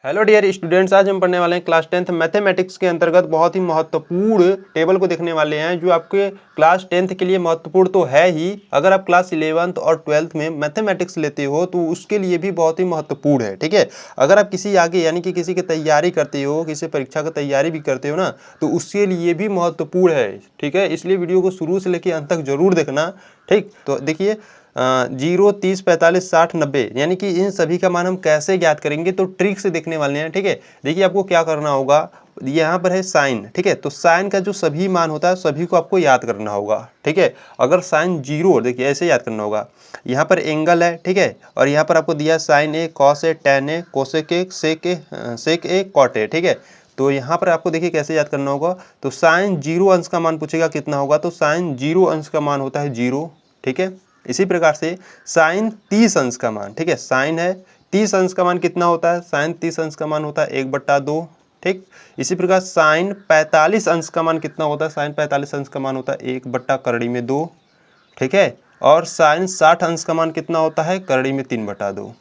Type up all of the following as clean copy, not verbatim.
Hello dear students, आज हम पढ़ने वाले हैं क्लास 10th मैथमेटिक्स के अंतर्गत बहुत ही महत्वपूर्ण टेबल को देखने वाले हैं जो आपके क्लास 10th के लिए महत्वपूर्ण तो है ही। अगर आप क्लास 11th और 12th में मैथमेटिक्स लेते हो तो उसके लिए भी बहुत ही महत्वपूर्ण है। ठीक है, अगर आप किसी आगे यानी कि किसी की तैयारी करते हो, किसी परीक्षा की तैयारी भी करते हो ना, तो उसके लिए भी महत्वपूर्ण है। ठीक है, इसलिए वीडियो को शुरू से लेकर अंत तक जरूर देखना। ठीक, तो देखिए 0, 30, 45, 60, 90 यानी कि इन सभी का मान हम कैसे ज्ञात करेंगे, तो ट्रिक से देखने वाले हैं। ठीक है, देखिए आपको क्या करना होगा, यहाँ पर है साइन। ठीक है, तो साइन का जो सभी मान होता है सभी को आपको याद करना होगा। ठीक है, अगर साइन 0, देखिए ऐसे याद करना होगा। यहाँ पर एंगल है, ठीक है, और यहाँ पर आपको दिया sine A, cos A, tan A, cosec A, sec A, cot A. ठीक है, तो यहाँ पर आपको देखिए कैसे याद करना होगा। तो साइन 0 अंश का मान पूछेगा कितना होगा, तो साइन 0 अंश का मान होता है 0। ठीक है, इसी प्रकार से साइन 30 अंश का मान, ठीक है, साइन है 30 अंश का मान कितना होता है, साइन 30 अंश का मान होता है 1/2। ठीक, इसी प्रकार साइन 45 अंश का मान कितना होता है, साइन 45 अंश का मान होता है 1/2। ठीक है, और साइन 60 अंश का मान कितना होता है, करड़ी में 3/2,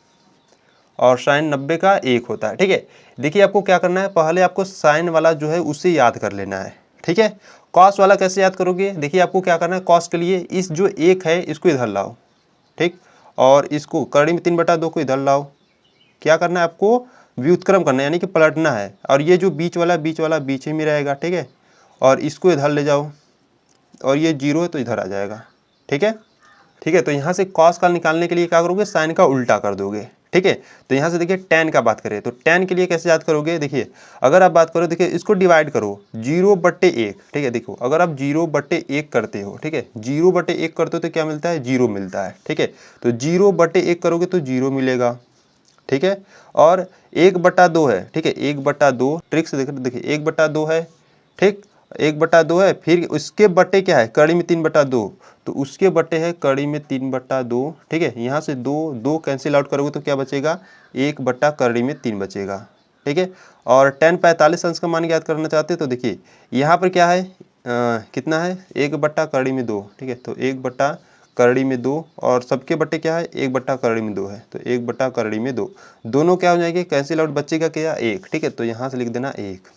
और साइन 90 का 1 होता है। ठीक है, देखिए आपको क्या करना है, पहले आपको साइन वाला जो है उसे याद कर लेना है। ठीक है, कॉस वाला कैसे याद करोगे, देखिए आपको क्या करना है, कॉस के लिए इस जो 1 है इसको इधर लाओ। ठीक, और इसको करड़ी में 3/2 को इधर लाओ। क्या करना है, आपको व्युत्क्रम करना है यानी कि पलटना है, और ये जो बीच वाला बीच ही में रहेगा। ठीक है, और इसको इधर ले जाओ, और ये 0 है तो इधर आ जाएगा। ठीक है, ठीक है, तो यहाँ से कॉस का निकालने के लिए क्या करोगे, साइन का उल्टा कर दोगे। ठीक है, तो यहाँ से देखिए टेन का बात करें तो टेन के लिए कैसे याद करोगे, देखिए अगर आप बात करो, देखिए इसको डिवाइड करो 0/1। ठीक है, देखो अगर आप 0/1 करते हो, ठीक है, 0/1 करते हो तो क्या मिलता है, 0 मिलता है। ठीक है, तो 0/1 करोगे तो 0 मिलेगा। ठीक है, और 1/2 है, ठीक है, 1/2 ट्रिक से देखिए 1/2 है। ठीक, 1/2 है, फिर उसके बटे क्या है, कड़ी में 3/2, तो उसके बटे है कड़ी में 3/2। ठीक है, यहाँ से दो कैंसिल आउट करोगे तो क्या बचेगा, 1/कड़ी में 3 बचेगा। ठीक है, और tan 45 अंश का मान याद करना चाहते हैं तो देखिए यहाँ पर क्या है, कितना है, 1/कड़ी में 2। ठीक है, तो 1/कड़ी में 2, और सबके बटे क्या है, 1/कड़ी में 2 है, तो 1/कड़ी में 2, दोनों क्या हो जाएंगे, कैंसिल आउट, बचेगा क्या, 1। ठीक है, तो यहाँ से लिख देना 1।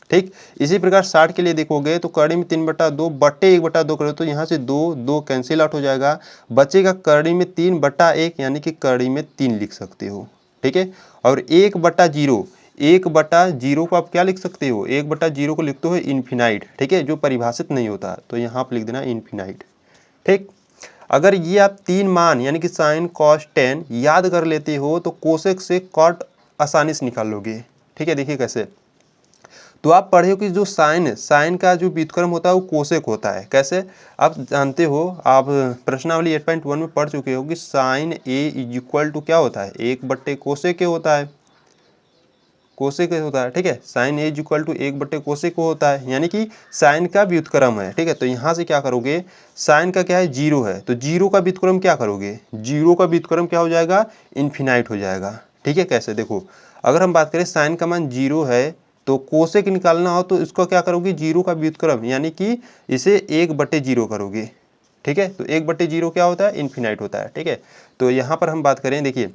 ठीक, इसी प्रकार 60 के लिए देखोगे तो कड़ी में 3/2 बटे 1/2 करो तो यहाँ से दो कैंसिल आउट हो जाएगा, बचेगा कड़ी में 3/1 यानी कि कड़ी में 3 लिख सकते हो। ठीक है, और 1/0, 1/0 को आप क्या लिख सकते हो, 1/0 को लिखते हो इन्फिनाइट। ठीक है, जो परिभाषित नहीं होता, तो यहाँ पर लिख देना इन्फिनाइट। ठीक, अगर ये आप 3 मान यानी कि साइन कॉस टेन याद कर लेते हो तो कोसेक से कॉट आसानी से निकाल लोगे। ठीक है, देखिए कैसे, तो आप पढ़े हो कि जो साइन का जो व्युत्क्रम होता है वो कोसेक होता है। कैसे, आप जानते हो, आप प्रश्नावली 8.1 में पढ़ चुके हो कि sine A is equal to क्या होता है, 1/कोसेक होता है, कोसेक होता है। ठीक है, sine A is equal to 1/कोसेक होता है, यानी कि साइन का व्युत्क्रम है। ठीक है, तो यहाँ से क्या करोगे, साइन का क्या है, 0 है, तो 0 का व्युत्क्रम क्या करोगे, 0 का व्युत्क्रम क्या हो जाएगा, इन्फिनाइट हो जाएगा। ठीक है, कैसे देखो, अगर हम बात करें साइन का मान 0 है तो कोसेक निकालना हो तो इसको क्या करोगे, 0 का व्युत्क्रम यानी कि इसे 1/0 करोगे। ठीक है, तो 1/0 क्या होता है, इन्फिनाइट होता है। ठीक है, तो यहाँ पर हम बात करें, देखिए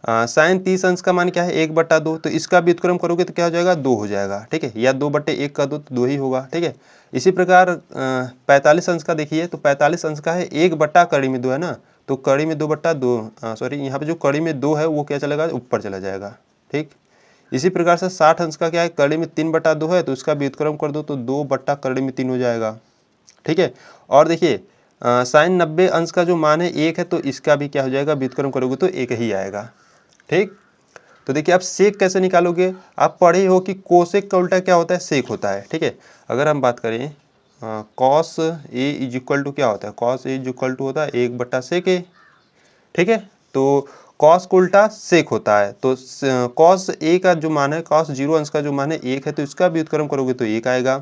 साइन 30 अंश का मान क्या है, 1/2, तो इसका व्युत्क्रम करोगे तो क्या हो जाएगा, 2 हो जाएगा। ठीक है, या 2/1 का 2 तो 2 ही होगा। ठीक है, इसी प्रकार 45 अंश का देखिए, तो 45 अंश का है 1/कड़ी में 2 है ना, तो कड़ी में 2/2, सॉरी यहाँ पे जो कड़ी में 2 है वो क्या चलेगा, ऊपर चला जाएगा। ठीक, इसी प्रकार से 60 अंश का क्या है, कड़ी में 3/2 है, तो इसका व्युत्क्रम कर दो तो 2/कड़ी में 3 हो जाएगा। ठीक है, और देखिए साइन 90 अंश का जो मान है 1 है, तो इसका भी क्या हो जाएगा, व्युत्क्रम करोगे तो 1 ही आएगा। ठीक, तो देखिए आप सेक कैसे निकालोगे, आप पढ़े हो कि कोसेक का उल्टा क्या होता है, सेक होता है। ठीक है, अगर हम बात करें cos A is equal to क्या होता है, cos A is equal to होता है 1/सेक ए। ठीक है, तो कॉस को उल्टा सेक होता है, तो कॉस ए का जो मान है, कॉस 0 अंश का जो मान है 1 है, तो इसका व्युत्क्रम करोगे तो 1 आएगा।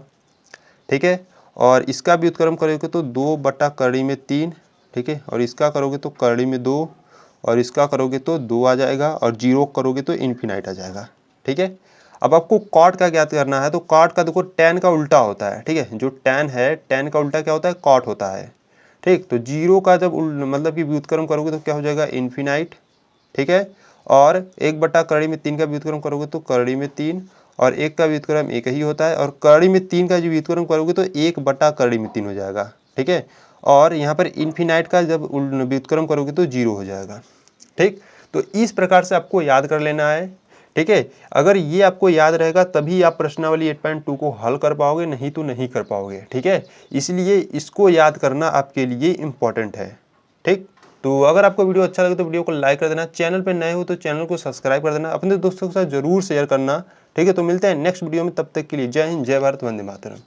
ठीक है, और इसका व्युत्क्रम करोगे तो 2/कड़ी में 3। ठीक है, और इसका करोगे तो कड़ी में 2, और इसका करोगे तो 2 आ जाएगा, और 0 करोगे तो इन्फिनाइट आ जाएगा। ठीक है, अब आपको कॉट का ज्ञात करना है, तो कॉट का देखो टेन का उल्टा होता है। ठीक है, जो टेन है, टेन का उल्टा क्या होता है, कॉट होता है। ठीक, तो 0 का जब मतलब कि व्युत्क्रम करोगे तो क्या हो जाएगा, इन्फिनाइट। ठीक है, और 1/3 में 3 का व्युत्क्रम करोगे तो करड़ी में 3, और 1 का व्युत्क्रम 1 ही होता है, और करड़ी में 3 का जो व्युत्क्रम करोगे तो 1/करड़ी में 3 हो जाएगा। ठीक है, और यहाँ पर इन्फिनाइट का जब व्युत्क्रम करोगे तो 0 हो जाएगा। ठीक, तो इस प्रकार से आपको याद कर लेना है। ठीक है, अगर ये आपको याद रहेगा तभी आप प्रश्नावली 8.2 को हल कर पाओगे, नहीं तो नहीं कर पाओगे। ठीक है, इसलिए इसको याद करना आपके लिए इम्पॉर्टेंट है। ठीक, तो अगर आपको वीडियो अच्छा लगे तो वीडियो को लाइक कर देना, चैनल पे नए हो तो चैनल को सब्सक्राइब कर देना, अपने दोस्तों के साथ जरूर शेयर करना। ठीक है, तो मिलते हैं नेक्स्ट वीडियो में, तब तक के लिए जय हिंद, जय भारत, वंदे मातरम।